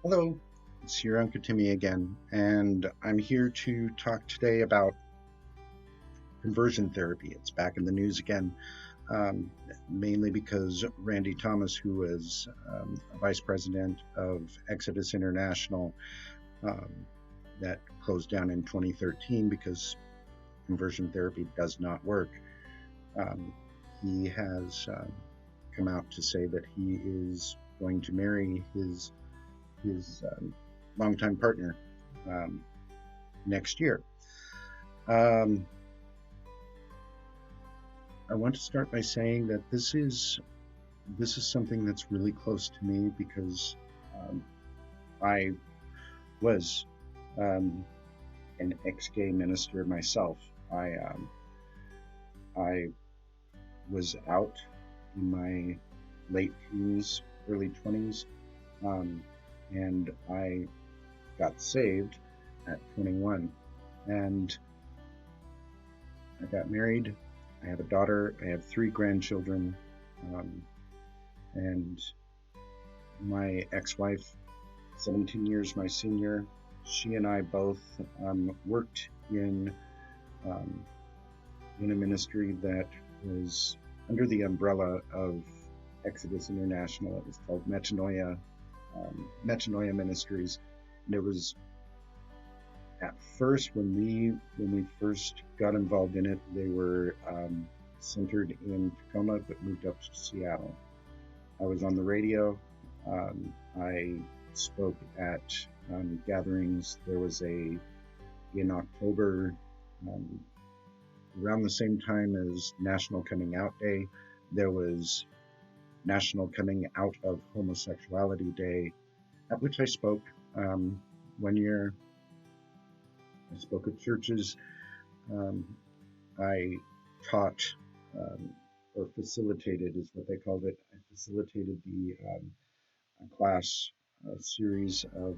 Hello, it's your Uncle Timmy again, and I'm here to talk today about conversion therapy. It's back in the news again, um, mainly because Randy Thomas, who was a vice president of Exodus International, um, that closed down in 2013 because conversion therapy does not work, um, he has come out to say that he is going to marry his longtime partner um, next year. Um, I want to start by saying that this is something that's really close to me because um, I was um, an ex-gay minister myself. I was out in my late teens, early 20s, um, and I got saved at 21, and I got married. I have a daughter. I have three grandchildren, um, and my ex-wife, 17 years my senior, she and I both worked um, in a ministry that was under the umbrella of Exodus International. It was called Metanoia Ministries, and it was at first when we first got involved in it, they were centered in Tacoma, but moved up to Seattle. I was on the radio. I spoke at gatherings. There was in October, um, around the same time as National Coming Out Day, there was National Coming Out of Homosexuality Day, at which I spoke. One year, I spoke at churches. Um, I taught, um, or facilitated, is what they called it. I facilitated the a class, a series of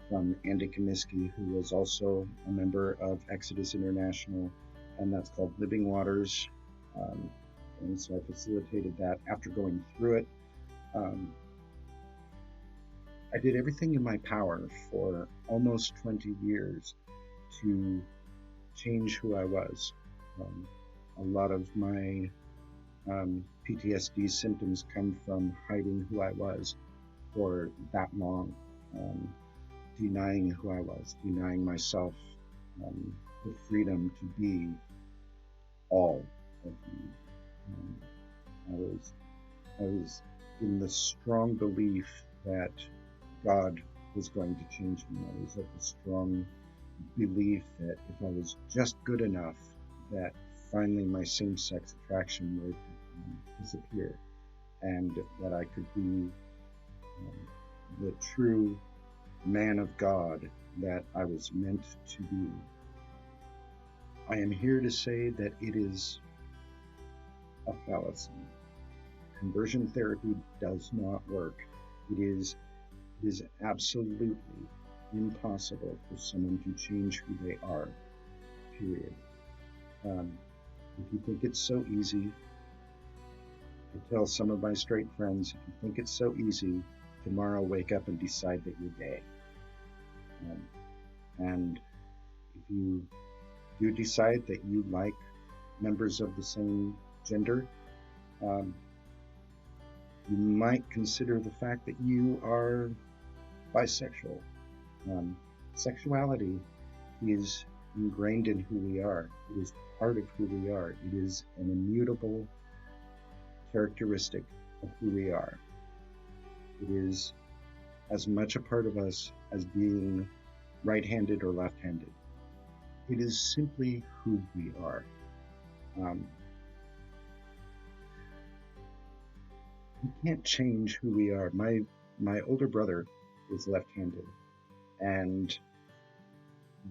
from Andy Comiskey, who was also a member of Exodus International, and that's called Living Waters. Um, and so I facilitated that. After going through it, um, I did everything in my power for almost 20 years to change who I was. A lot of my PTSD symptoms come from hiding who I was for that long, denying who I was, denying myself the freedom to be all of me. Um, I was in the strong belief that God was going to change me. I was of the strong belief that if I was just good enough, that finally my same-sex attraction would disappear, and that I could be the true man of God that I was meant to be. I am here to say that it is a fallacy. Conversion therapy does not work. It is absolutely impossible for someone to change who they are, period. If you think it's so easy, I tell some of my straight friends, if you think it's so easy, tomorrow wake up and decide that you're gay. And if you do decide that you like members of the same gender, um, you might consider the fact that you are bisexual. Sexuality is ingrained in who we are. It is part of who we are. It is an immutable characteristic of who we are. It is as much a part of us as being right-handed or left-handed. It is simply who we are. We can't change who we are. My older brother is left-handed, and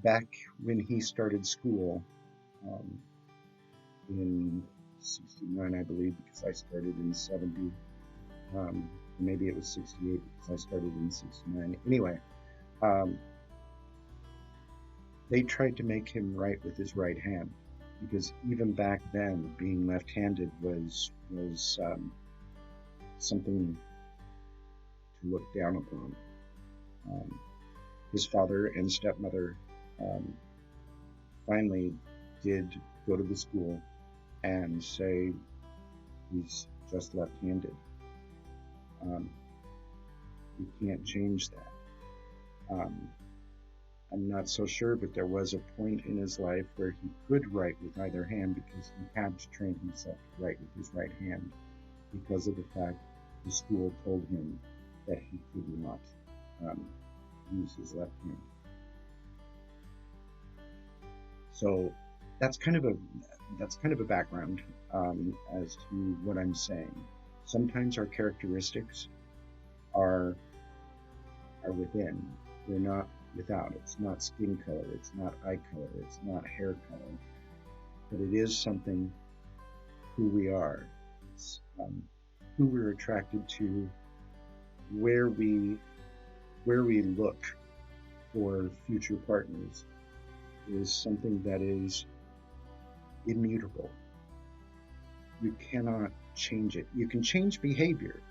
back when he started school um, in '69, I believe, because I started in '70. Maybe it was '68 because I started in '69. Anyway, um, they tried to make him write with his right hand because even back then, being left-handed was something to look down upon. His father and stepmother um, finally did go to the school and say he's just left-handed. You can't change that. Um, I'm not so sure, but there was a point in his life where he could write with either hand because he had to train himself to write with his right hand because of the fact the school told him that he could not um, use his left hand. So that's kind of a background as to what I'm saying. Sometimes our characteristics are within; they're not without. It's not skin color, it's not eye color, it's not hair color, but it is something who we are. It's who we're attracted to, where we look for future partners is something that is immutable. You cannot change it. You can change behavior,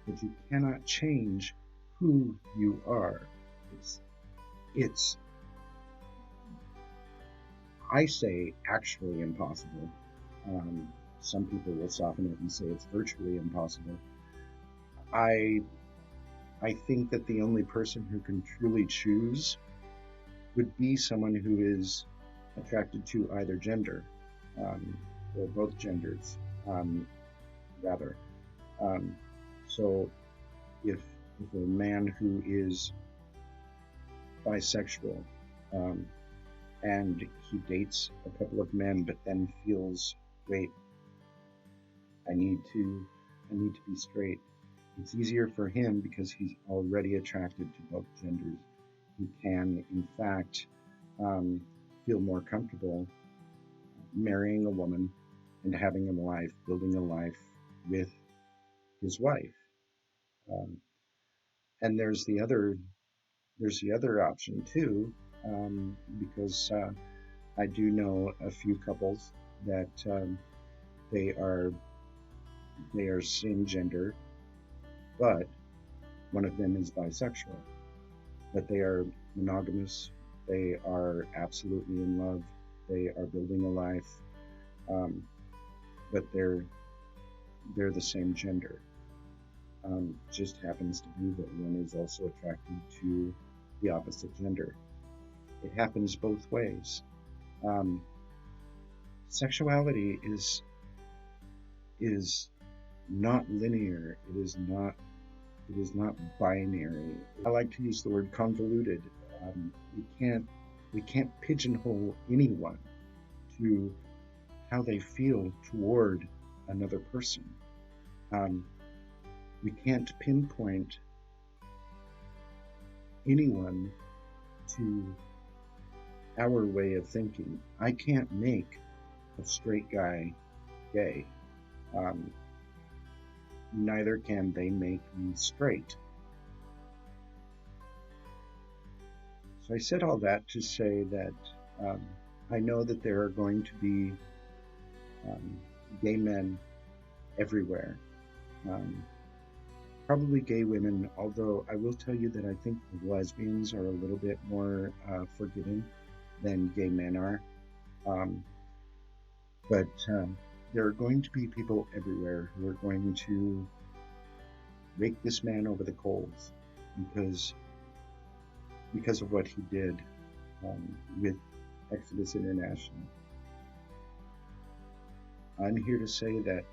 but you cannot change who you are. It's I say actually impossible. Some people will soften it and say it's virtually impossible. I think that the only person who can truly choose would be someone who is attracted to either gender, or both genders, rather. So if a man who is bisexual and he dates a couple of men but then feels, wait, I need to be straight, it's easier for him because he's already attracted to both genders. He can, in fact, feel more comfortable marrying a woman and having a life, building a life with his wife. And there's the other option too, because I do know a few couples that they are same gender, but one of them is bisexual, but they are monogamous. They are absolutely in love. They are building a life, but they're the same gender. Just happens to be that one is also attracted to the opposite gender. It happens both ways. Sexuality is not linear. It is not binary. I like to use the word convoluted. We can't pigeonhole anyone to how they feel toward another person. We can't pinpoint anyone to our way of thinking. I can't make a straight guy gay. Neither can they make me straight. So I said all that to say that I know that there are going to be gay men everywhere. Probably gay women, although I will tell you that I think the lesbians are a little bit more forgiving than gay men are. But there are going to be people everywhere who are going to rake this man over the coals because of what he did with Exodus International. I'm here to say that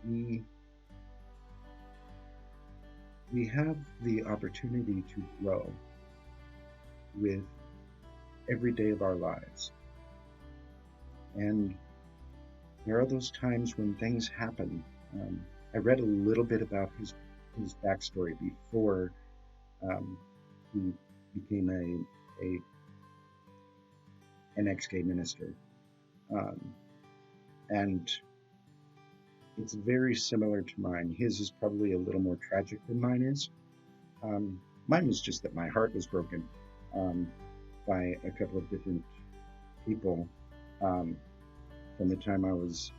we have the opportunity to grow with every day of our lives. And there are those times when things happen. I read a little bit about his backstory before he became an ex-gay minister. And it's very similar to mine. His is probably a little more tragic than mine is. Mine was just that my heart was broken by a couple of different people from the time I was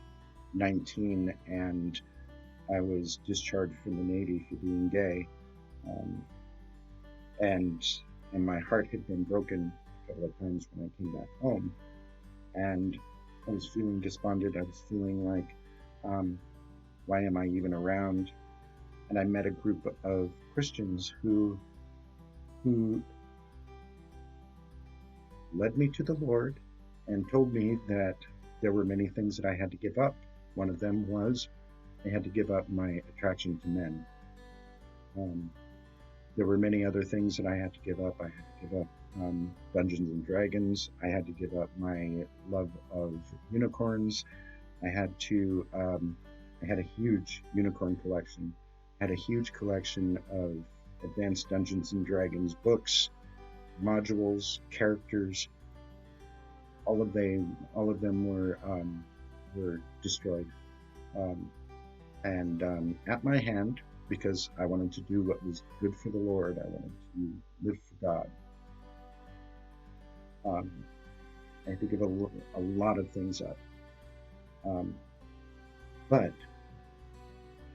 19 and I was discharged from the Navy for being gay. and my heart had been broken a couple of times when I came back home, and I was feeling despondent. I was feeling like, um, why am I even around? And I met a group of Christians who led me to the Lord and told me that there were many things that I had to give up. One of them was I had to give up my attraction to men. Um, there were many other things that I had to give up. I had to give up Dungeons and Dragons. I had to give up my love of unicorns. I had to. I had a huge unicorn collection. I had a huge collection of advanced Dungeons and Dragons books, modules, characters. All of them were destroyed. Um, and at my hand, because I wanted to do what was good for the Lord. I wanted to live for God. Um, I had to give a lot of things up. Um, but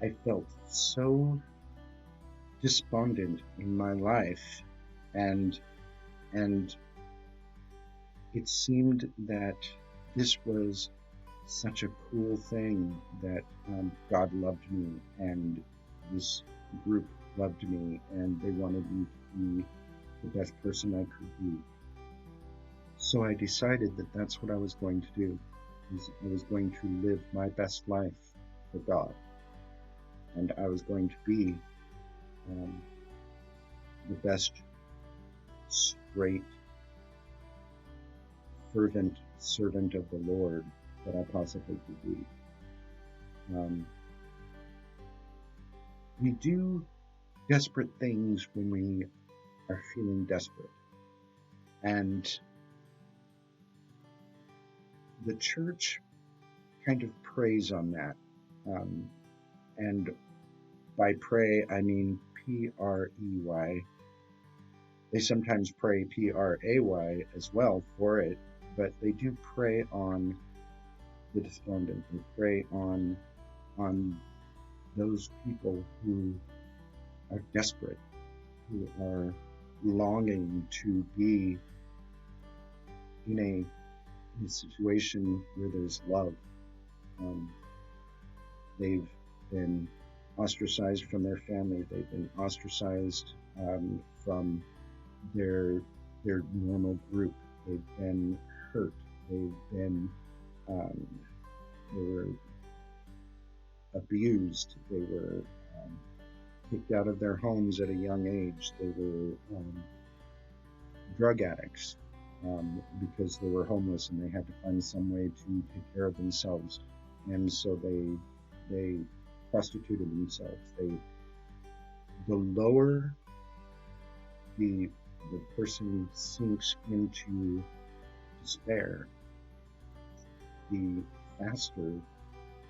I felt so despondent in my life, and and it seemed that this was such a cool thing that God loved me, and this group loved me, and they wanted me to be the best person I could be. So I decided that that's what I was going to do. I was going to live my best life for God, and I was going to be um, the best straight, fervent servant of the Lord that I possibly could be. We do desperate things when we are feeling desperate, and the church kind of preys on that. Um, and by pray, I mean Prey. They sometimes pray Pray as well for it, but they do prey on the despondent. They prey on those people who are desperate, who are longing to be in a situation where there's love. Um, they've been ostracized from their family. They've been ostracized from their normal group. They've been hurt. They've been um, they were abused. They were kicked out of their homes at a young age. They were drug addicts because they were homeless and they had to find some way to take care of themselves, and so they prostituted themselves. The lower the person sinks into despair, the faster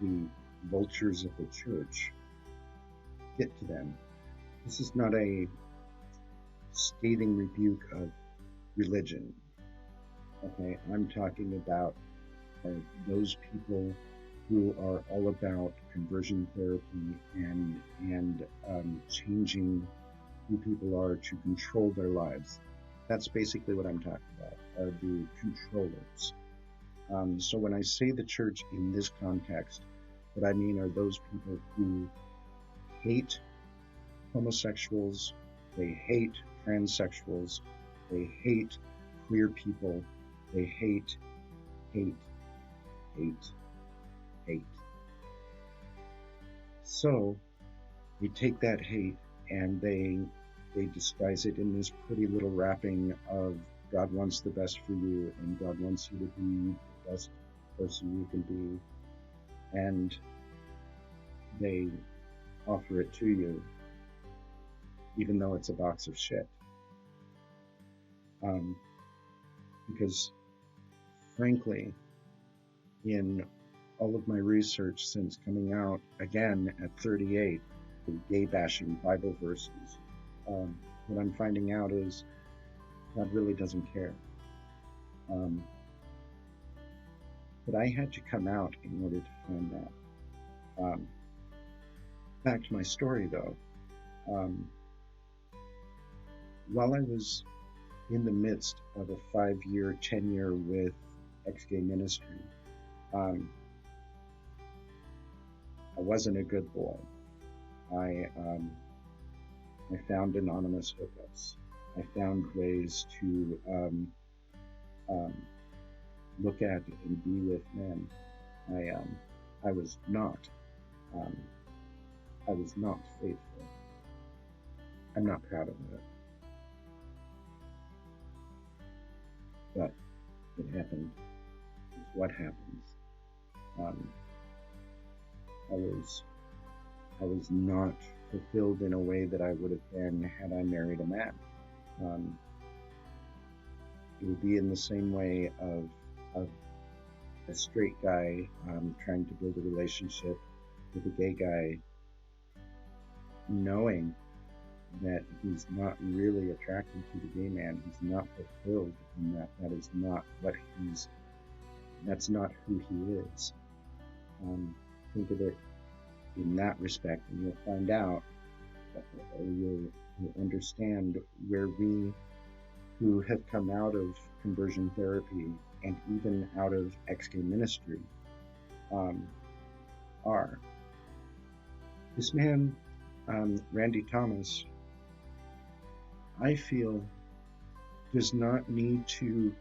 the vultures of the church get to them. This is not a scathing rebuke of religion. Okay, I'm talking about those people who are all about conversion therapy and changing who people are to control their lives. That's basically what I'm talking about, are the controllers. So when I say the church in this context, what I mean are those people who hate homosexuals, they hate transsexuals, they hate queer people, they hate, hate, hate, hate. So they take that hate and they disguise it in this pretty little wrapping of God wants the best for you and God wants you to be the best person you can be, and they offer it to you even though it's a box of shit. Because frankly, in all of my research since coming out again at 38, the gay bashing Bible verses, what I'm finding out is God really doesn't care. But I had to come out in order to find that. Back to my story though. while I was in the midst of a 5-year tenure with ex-gay ministry, um, I wasn't a good boy. I um, I found anonymous hookups. I found ways to um, look at and be with men. I um, I was not um, I was not faithful. I'm not proud of it, but it happened. It's what happens. Um, I was I was not fulfilled in a way that I would have been had I married a man. Um, it would be in the same way of a straight guy trying to build a relationship with a gay guy, knowing that he's not really attracted to the gay man, he's not fulfilled in that. That is not what he's. That's not who he is. Think of it in that respect, and you'll find out, or you'll understand where we who have come out of conversion therapy and even out of ex-gay ministry um, are. This man, Randy Thomas, I feel does not need to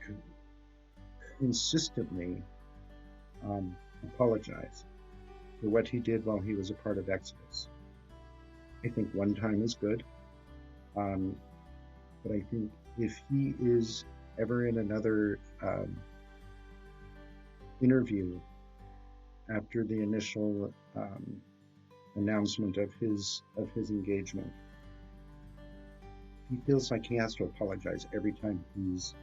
consistently apologize for what he did while he was a part of Exodus. I think one time is good, but I think if he is ever in another interview after the initial announcement of his engagement, he feels like he has to apologize every time he's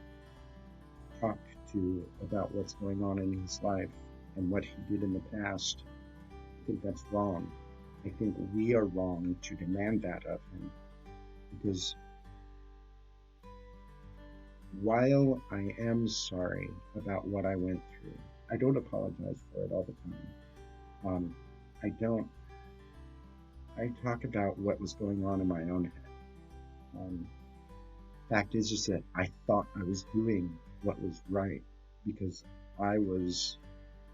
talked to about what's going on in his life and what he did in the past. I think that's wrong. I think we are wrong to demand that of him, because while I am sorry about what I went through, I don't apologize for it all the time. I don't. I talk about what was going on in my own head. Fact is that I thought I was doing what was right because I was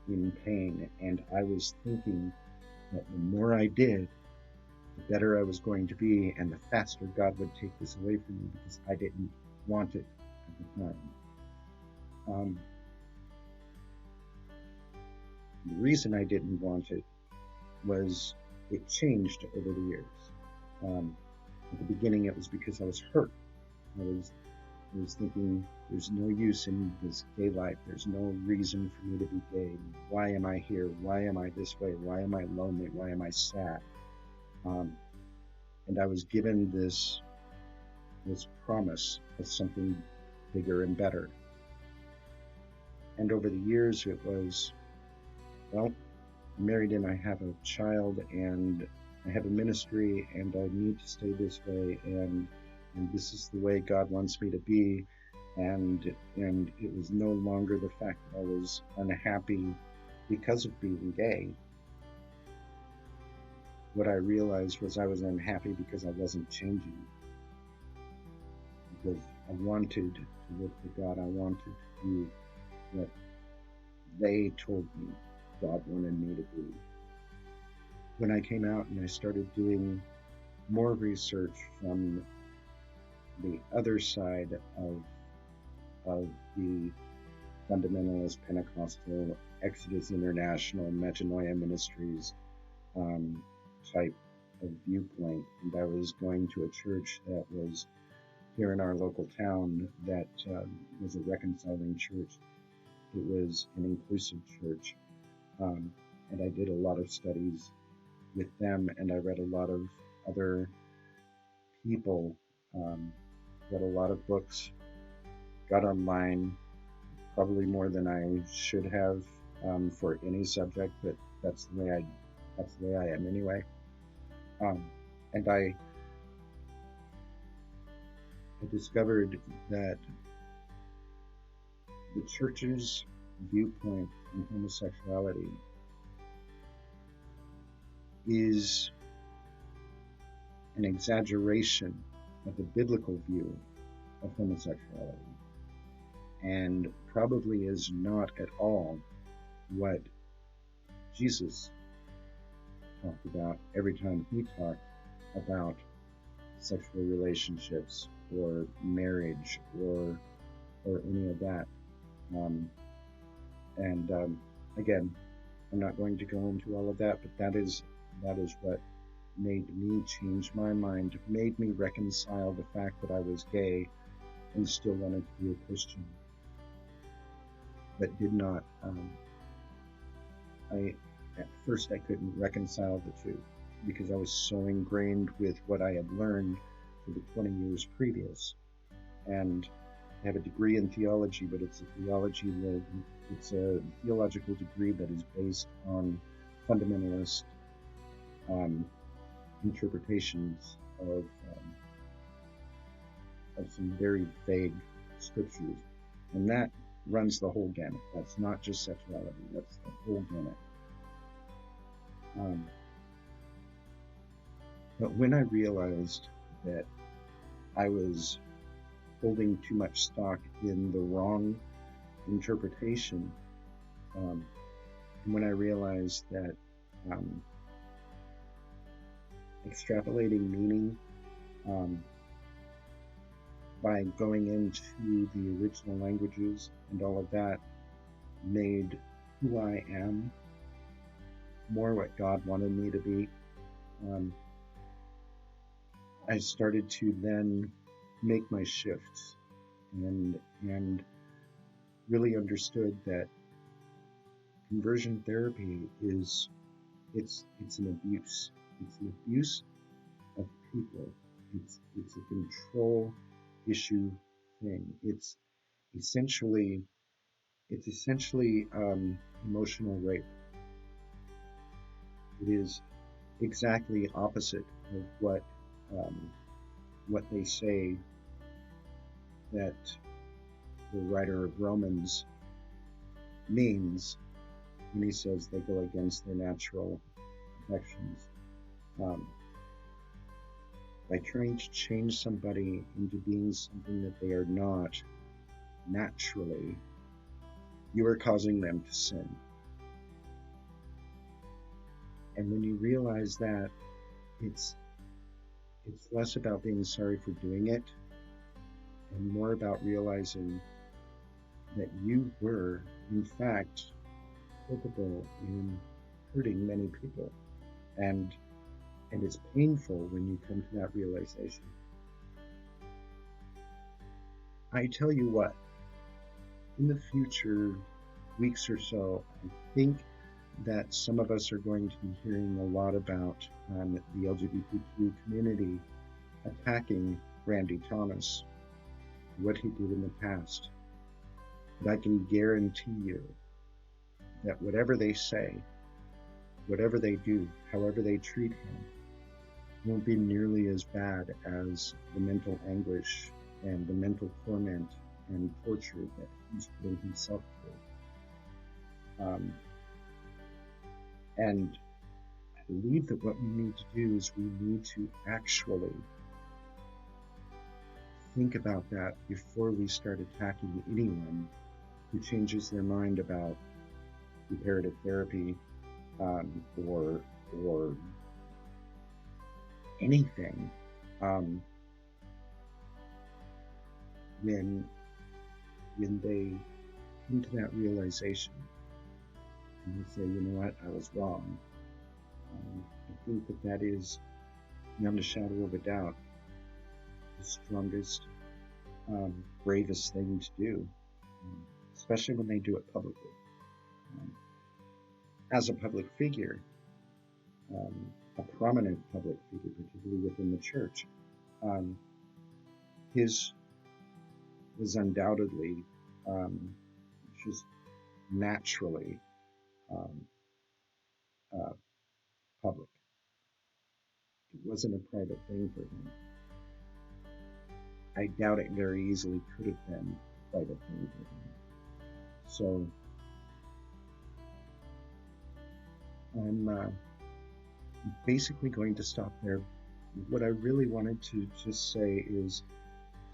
in pain, and I was thinking that the more I did, the better I was going to be, and the faster God would take this away from me because I didn't want it at the time. The reason I didn't want it was it changed over the years. At the beginning, it was because I was hurt. I was thinking, there's no use in this gay life. There's no reason for me to be gay. Why am I here? Why am I this way? Why am I lonely? Why am I sad? And I was given this promise of something bigger and better. And over the years, it was, well, I'm married and I have a child and I have a ministry and I need to stay this way, and this is the way God wants me to be. And it was no longer the fact that I was unhappy because of being gay. What I realized was I was unhappy because I wasn't changing. Because I wanted to live for God. I wanted to do what they told me God wanted me to do. When I came out and I started doing more research from the other side of the fundamentalist Pentecostal Exodus International Metanoia Ministries type of viewpoint, and I was going to a church that was here in our local town that was a reconciling church. It was an inclusive church, and I did a lot of studies with them, and I read a lot of other people, read a lot of books, got online, probably more than I should have for any subject, but that's the way I am anyway. And I discovered that the church's viewpoint on homosexuality is an exaggeration of the biblical view of homosexuality, and probably is not at all what Jesus talked about every time he talked about sexual relationships or marriage or any of that. Um, and again, I'm not going to go into all of that, but that is what made me change my mind, made me reconcile the fact that I was gay and still wanted to be a Christian, but did not. I At first I couldn't reconcile the two because I was so ingrained with what I had learned for the 20 years previous, and I have a degree in theology, but it's a theological degree that is based on fundamentalist um, interpretations of some very vague scriptures, and that runs the whole gamut. That's not just sexuality; that's the whole gamut. But when I realized that I was holding too much stock in the wrong interpretation, and when I realized that um, extrapolating meaning by going into the original languages and all of that made who I am more what God wanted me to be, I started to then make my shifts and really understood that conversion therapy is it's an abuse. It's an abuse of people. It's a control issue thing. Essentially it's essentially emotional rape. It is exactly opposite of what they say that the writer of Romans means when he says they go against their natural affections. By trying to change somebody into being something that they are not naturally, you are causing them to sin. And when you realize that, it's less about being sorry for doing it and more about realizing that you were, in fact, culpable in hurting many people. And it's painful when you come to that realization. I tell you what, in the future weeks or so, I think that some of us are going to be hearing a lot about the LGBTQ community attacking Randy Thomas, what he did in the past. But I can guarantee you that whatever they say, whatever they do, however they treat him, won't be nearly as bad as the mental anguish and the mental torment and torture that he's putting himself through. And I believe that what we need to do is we need to actually think about that before we start attacking anyone who changes their mind about reparative therapy or anything. When they come to that realization and they say, you know what, I was wrong. I think that is, beyond a shadow of a doubt, the strongest, bravest thing to do, especially when they do it publicly. As a public figure, a prominent public figure, particularly within the church, his was undoubtedly just naturally public. It wasn't a private thing for him. I doubt it very easily could have been a private thing for him. So I'm basically going to stop there what I really wanted to just say is,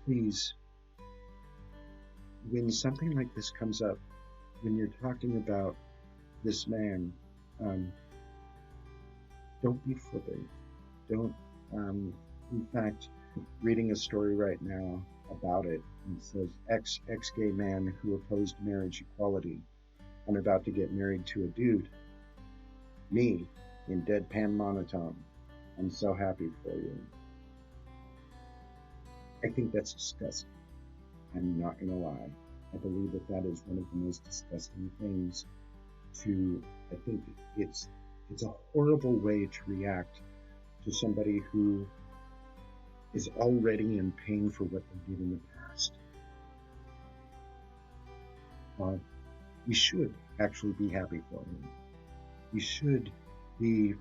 please, when something like this comes up, when you're talking about this man, um, don't be flippant. Don't. In fact, reading a story right now about it, and it says ex gay man who opposed marriage equality. I'm about to get married to a dude. Me, in deadpan monotone. I'm so happy for you. I think that's disgusting. I'm not gonna lie. I believe that that is one of the most disgusting things to. I think it's a horrible way to react to somebody who is already in pain for what they did in the past. Uh, we should actually be happy for him. We should be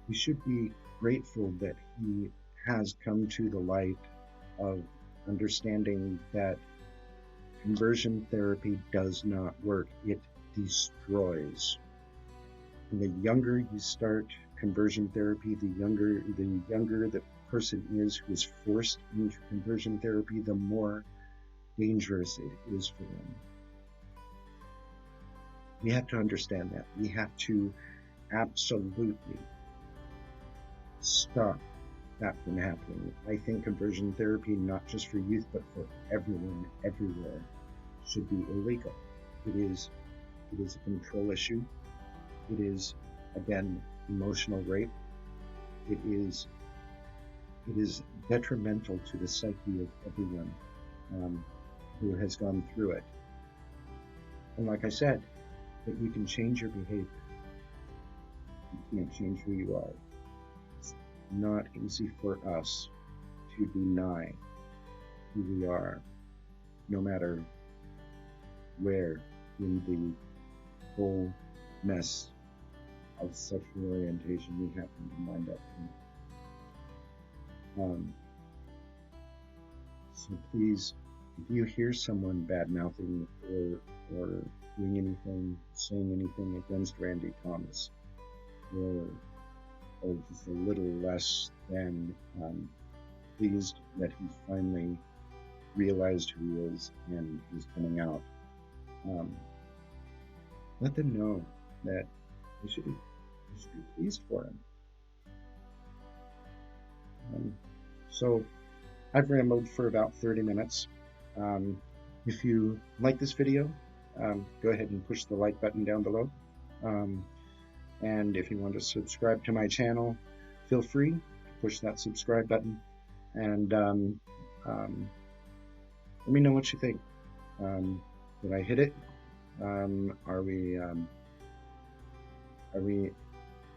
we should be grateful that he has come to the light of understanding that conversion therapy does not work. It destroys. And the younger you start conversion therapy, the younger the person is who is forced into conversion therapy, the more dangerous it is for them. We have to understand that. We have to absolutely stop that from happening. I think conversion therapy, not just for youth, but for everyone, everywhere, should be illegal. It is a control issue. It is, again, emotional rape. It is detrimental to the psyche of everyone who has gone through it. And like I said, that you can change your behavior. You can't change who you are. It's not easy for us to deny who we are, no matter where in the whole mess of sexual orientation we happen to wind up in. So please, if you hear someone bad mouthing or doing anything, saying anything against Randy Thomas, or just a little less than pleased that he's finally realized who he is and is coming out, let them know that they should be pleased for him. So I've rambled for about 30 minutes. If you like this video, go ahead and push the like button down below. And if you want to subscribe to my channel, feel free to push that subscribe button. And let me know what you think. Did I hit it? Are we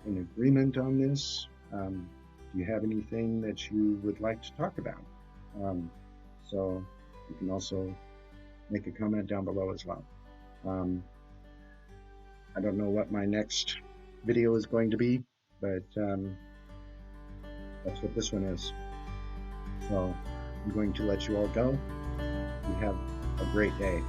in agreement on this? Do you have anything that you would like to talk about? So you can also make a comment down below as well. I don't know what my next video is going to be, but that's what this one is. So I'm going to let you all go. You have a great day.